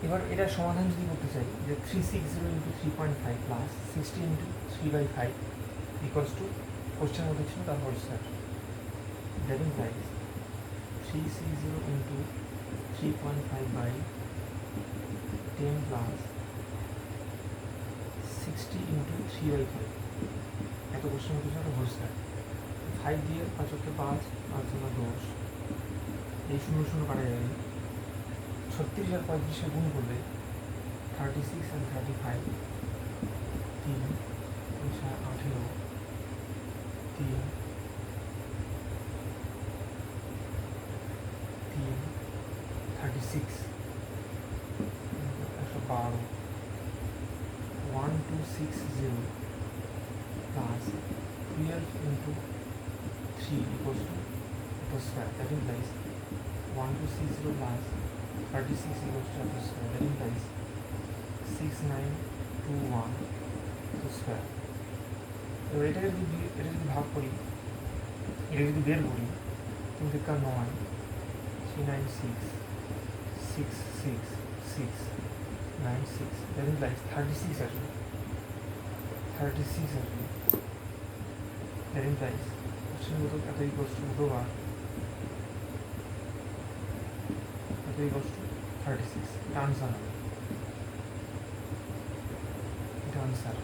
এবার এটার সমাধান যদি করতে চাই যে 360 into 3.5 plus 60 into 3/5 equals to কোশ্চেনের মধ্যে ছিল তার whole square, that implies 360 into 3.5/10 plus 60 into 3/5 এত কোশ্চেন মধ্যে ছিল হোল স্কয়ার। 5 দিয়ে 5 হচ্ছে 5, 5 হলো 10, এই 0 0 কাটা যাবে। 36 আর 35 গুণ করলে 36 and 35 3 18 3 3 36 112 1260 plus 12 into 3 equals to the square, that implies 1260 plus 36 equals to the square, that implies 6921 the square. এবার এটাকে যদি ভাগ করি, এটা যদি বের করি, তুমি দেখতে 9 396 666 96, that implies 36 আসবে, 36 আসবে, that implies কোশ্চেন মতো এত ইকুয়ালস টু বার, এত ইকুয়ালস টু 36, এটা আনসার হবে, এটা আনসার।